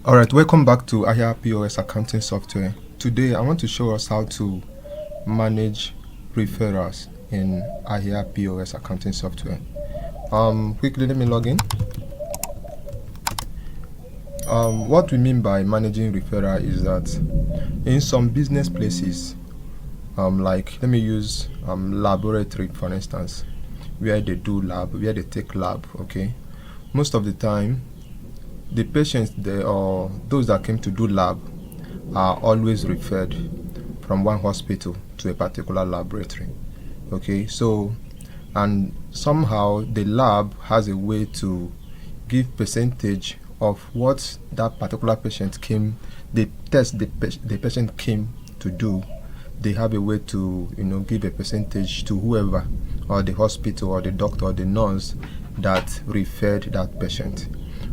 Alright, welcome back to AhiaPOS Accounting Software. Today I want to show us how to manage referrals in AhiaPOS Accounting Software. Quickly let me log in. What we mean by managing referral is that in some business places, like let me use laboratory for instance, where they do lab, where they take lab, okay? Most of the time the patients or those that came to do lab are always referred from one hospital to a particular laboratory, okay? So, and somehow the lab has a way to give percentage of what that particular patient came, the test the patient came to do. They have a way to, give a percentage to whoever, or the hospital or the doctor or the nurse that referred that patient.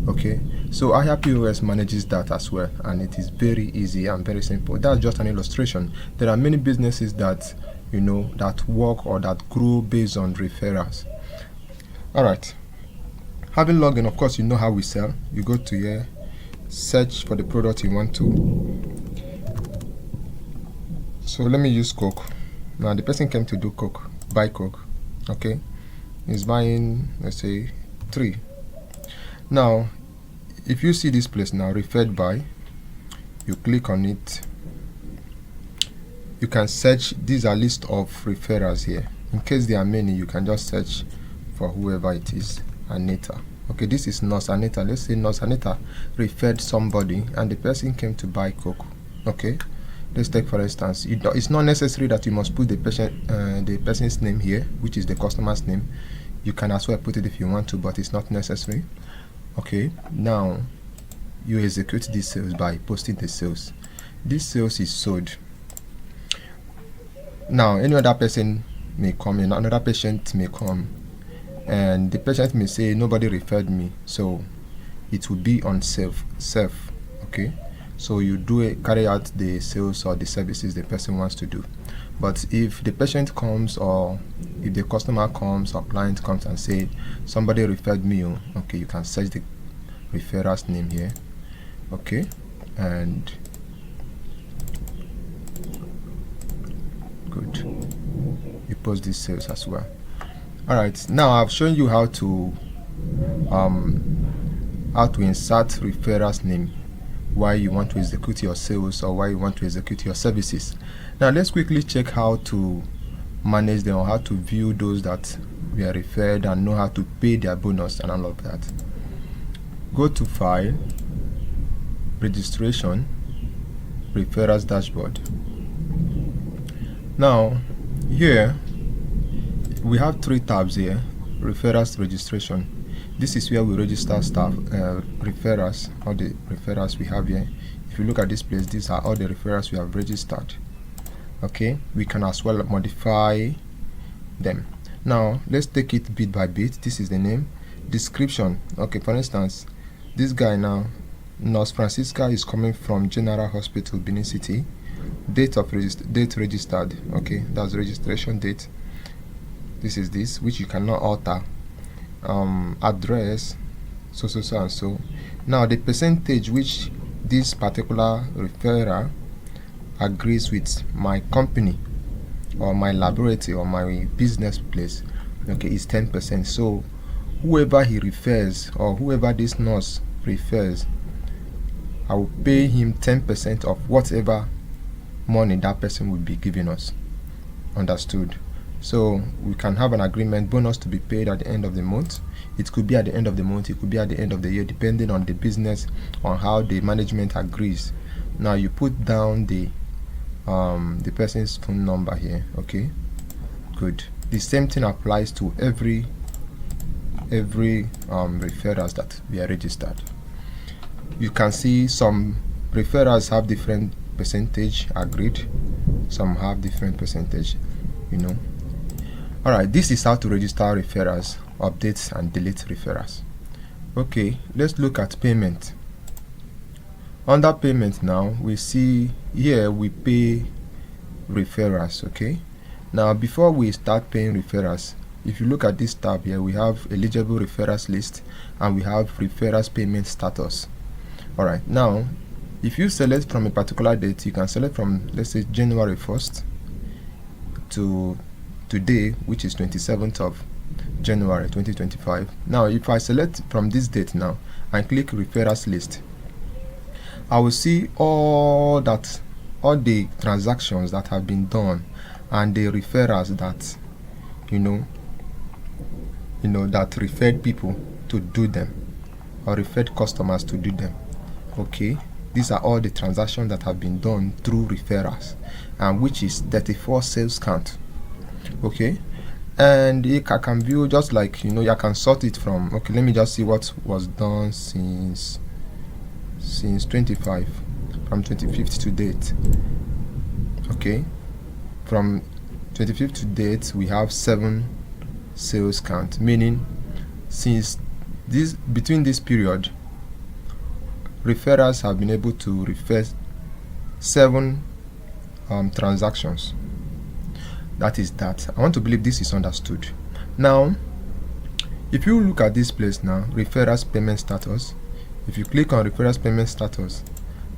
Okay, so AhiaPOS manages that as well, and it is very easy and very simple. That's just an illustration. There are many businesses that that work or that grow based on referrals. All right, having logged in, of course you know how we sell. You go to here, search for the product you want to. So let me use Coke. Now the person came to do Coke, buy Coke. Okay, he's buying, let's say 3. Now if you see this place now, referred by, you click on it. You can search. These are list of referrals here. In case there are many, you can just search for whoever it is. Anita. Okay, this is Nurse Anita. Let's say Nurse Anita referred somebody and the person came to buy Coke. Okay, let's take for instance, it's not necessary that you must put the person's name here, which is the customer's name. You can as well put it if you want to, but it's not necessary. Okay, now you execute this sales by posting the sales. This sales is sold. Now any other person may come in, another patient may come, and the patient may say nobody referred me, so it will be on self. Okay, so you carry out the sales or the services the person wants to do. But if the patient comes, or if the customer comes or client comes and say somebody referred me, okay, you can search the referral's name here. Okay, and good, you post these sales as well. All right, now I've shown you how to insert referral's name, why you want to execute your sales or why you want to execute your services. Now let's quickly check how to manage them, or how to view those that were referred and know how to pay their bonus and all of that. Go to File, Registration, Referrals Dashboard. Now here we have 3 tabs here. Referrals Registration. This is where we register staff, referrals, all the referrals we have here. If you look at this place, these are all the referrals we have registered. Okay, we can as well modify them. Now let's take it bit by bit. This is the name. Description. Okay, for instance, this guy now, Nurse Francisca, is coming from General Hospital, Benin City. Date registered. Okay, that's registration date. This is this, which you cannot alter. Address, so and so. Now the percentage which this particular referrer agrees with my company or my laboratory or my business place, okay, is 10%. So whoever he refers, or whoever this nurse refers, I will pay him 10% of whatever money that person will be giving us. Understood? So we can have an agreement, bonus to be paid at the end of the month. It could be at the end of the month, it could be at the end of the year, depending on the business, on how the management agrees. Now you put down the person's phone number here. Okay, good. The same thing applies to every referrals that we are registered. You can see some referrals have different percentage agreed, some have different percentage, All right, this is how to register referrals, update and delete referrals. Okay, let's look at payment. Under payment now, we see here we pay referrals. Okay, now before we start paying referrals, if you look at this tab here, we have eligible referrals list and we have referrals payment status. Alright, now if you select from a particular date, you can select from, let's say, January 1st to today, which is 27th of January 2025. Now if I select from this date now and click referrals list, I will see all the transactions that have been done and the referrals that that referred people to do them, or referred customers to do them. Okay, these are all the transactions that have been done through referrals, and which is 34 sales count. Okay, and I can view, just like I can sort it from, okay, let me just see what was done since 25, from 25th to date. Okay, from 25th to date we have 7 sales count, meaning since between this period, referrals have been able to refer 7 transactions. That is that. I want to believe this is understood. Now if you look at this place now, referrals payment status, if you click on referrals payment status,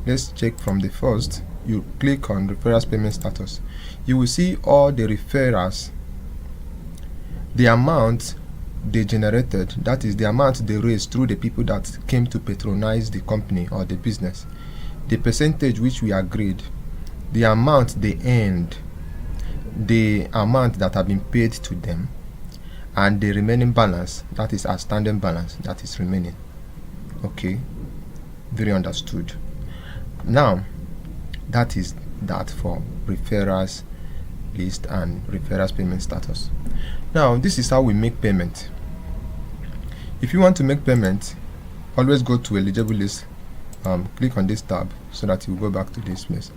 let's check from the first. You click on referrals payment status, you will see all the referrals, the amount they generated, that is the amount they raised through the people that came to patronize the company or the business, the percentage which we agreed, the amount they earned, the amount that have been paid to them, and the remaining balance, that is outstanding balance that is remaining. Okay, very understood. Now that is that for referrals list and referrals payment status. Now this is how we make payment. If you want to make payment, always go to eligible list, click on this tab so that you will go back to this place.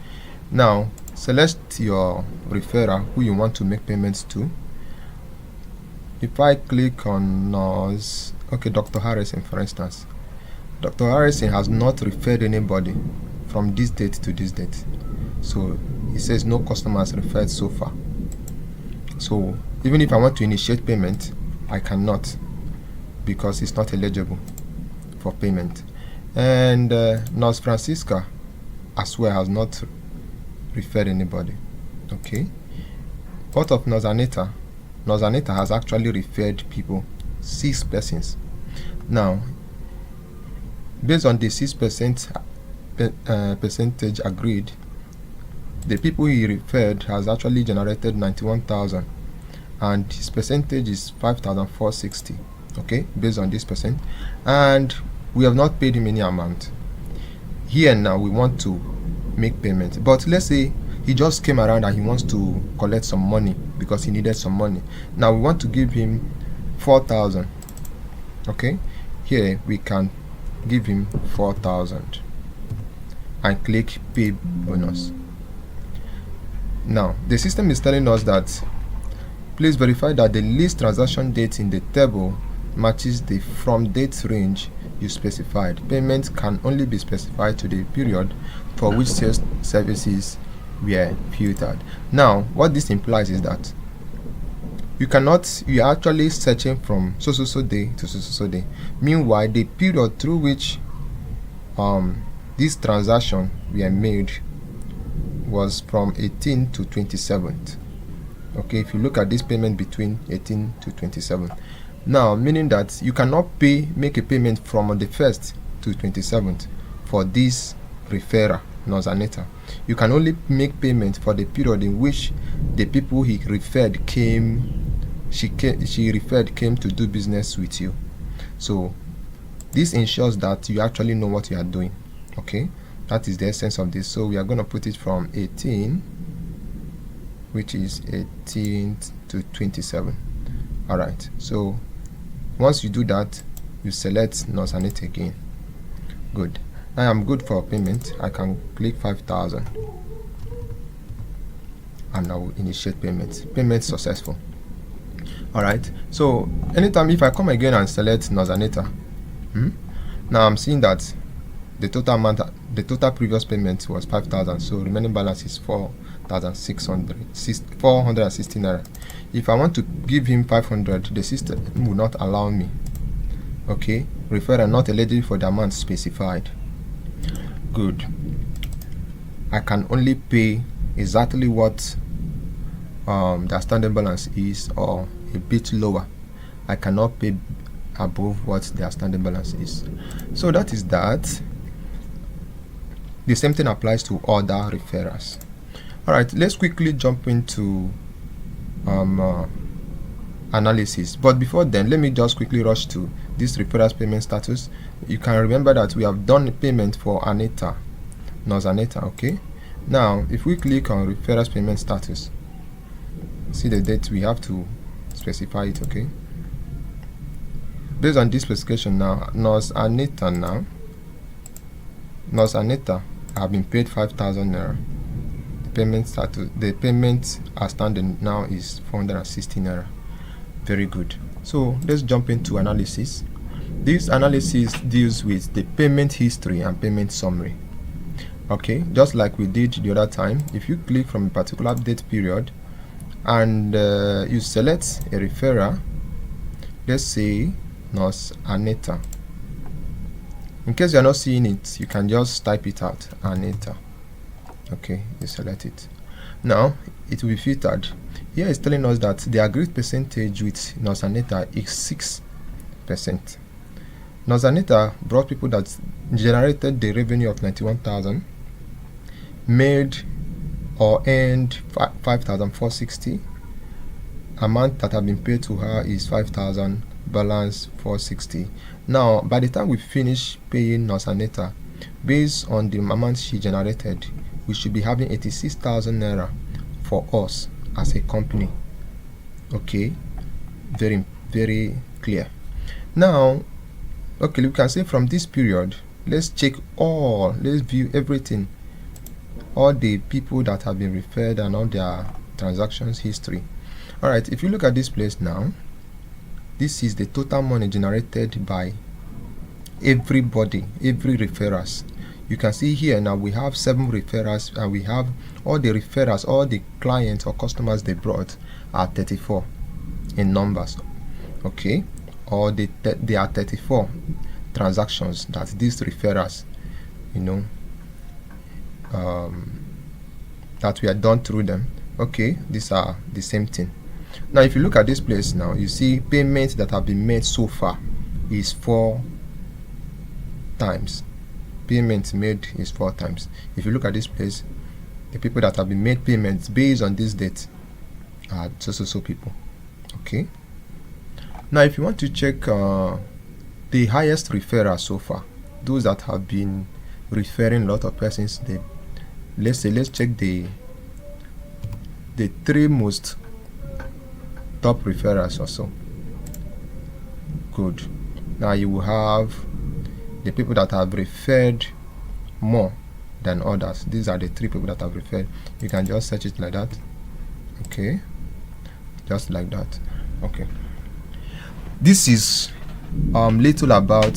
Now select your referrer who you want to make payments to. If I click on okay, Dr. Harrison, for instance, Dr. Harrison has not referred anybody from this date to this date, so it says no customers referred so far. So even if I want to initiate payment, I cannot, because it's not eligible for payment. And Nurse Francisca as well has not referred anybody. Okay, what of Nurse Anita? Nurse Anita has actually referred people, 6 persons. Now based on the 6% percentage agreed, the people he referred has actually generated 91,000, and his percentage is 5,460. Okay, based on this percent, and we have not paid him any amount. Here now we want to make payment, but let's say he just came around and he wants to collect some money because he needed some money. Now we want to give him 4,000. Okay, here we can give him 4,000 and click pay bonus. Now the system is telling us that please verify that the list transaction date in the table matches the from date range you specified. Payment can only be specified to the period for which sales services were filtered. Now what this implies is that you are actually searching from so day to so day. Meanwhile, the period through which this transaction were made was from 18th to 27th. Okay, if you look at this payment between 18 to 27, now meaning that you cannot make a payment from the 1st to 27th for this referrer, Nurse Anita. You can only make payment for the period in which the people he referred came to do business with you. So this ensures that you actually know what you are doing. Okay, that is the essence of this. So we are going to put it from 18, which is 18th to 27. All right, so once you do that, you select Nurse Anita again. Good. I am good for payment. I can click 5,000 and I will initiate payment. Payment successful. All right, so anytime if I come again and select Nurse Anita, now I'm seeing that the total previous payment was 5,000, so remaining balance is 460 naira. If I want to give him 500, the system will not allow me. Okay, referrer not eligible for the amount specified. Good. I can only pay exactly what the outstanding balance is, or a bit lower. I cannot pay above what the outstanding balance is. So that is that. The same thing applies to other referrals. All right, let's quickly jump into analysis. But before then, let me just quickly rush to this referrals payment status. You can remember that we have done a payment for Anita, Anita. Okay. Now, if we click on referrals payment status, see the date, we have to specify it. Okay. Based on this specification now, Anita have been paid 5,000 naira. The payment status, the payment outstanding now is 460 naira. Very good. So let's jump into analysis. This analysis deals with the payment history and payment summary. Okay, just like we did the other time, if you click from a particular date period and you select a referrer, let's say Nurse Anita. In case you're not seeing it, you can just type it out, Anita. Okay, you select it. Now it will be filtered. Here it's telling us that the agreed percentage with Nurse Anita is 6%. Nurse Anita brought people that generated the revenue of 91,000, made or earned 5,460. Amount that have been paid to her is 5,000, balance 460. Now, by the time we finish paying Nurse Anita, based on the amount she generated, we should be having 86,000 naira for us as a company. Okay, very, very clear. Now, okay, we can say from this period, let's check all, let's view everything, all the people that have been referred and all their transactions history. All right, if you look at this place now, this is the total money generated by everybody, every referrals. You can see here now we have 7 referrals, and we have all the referrals, all the clients or customers they brought are 34 in numbers. Okay, or they are 34 transactions that these referrals, that we are done through them. Okay, these are the same thing. Now if you look at this place now, you see payments that have been made so far is 4 times. Payments made is 4 times. If you look at this place, the people that have been made payments based on this date are so people. Okay, now if you want to check the highest referral so far, those that have been referring a lot of persons, let's check the 3 most top referrals or so. Good. Now you will have the people that have referred more than others. These are the 3 people that have referred. You can just search it like that. Okay, just like that. Okay, this is little about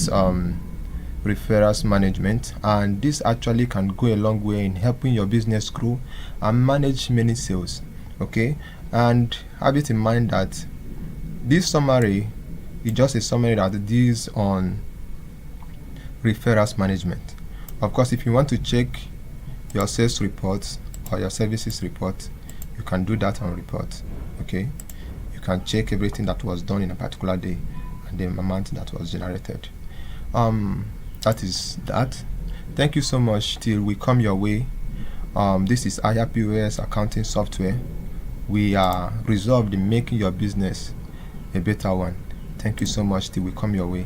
referrals management, and this actually can go a long way in helping your business grow and manage many sales. Okay, and have it in mind that this summary is just a summary that deals on referrals management. Of course, if you want to check your sales reports or your services report, you can do that on report. Okay, you can check everything that was done in a particular day and the amount that was generated. That is that. Thank you so much. Till we come your way, this is AhiaPOS Accounting Software. We are resolved in making your business a better one. Thank you so much. Till we come your way.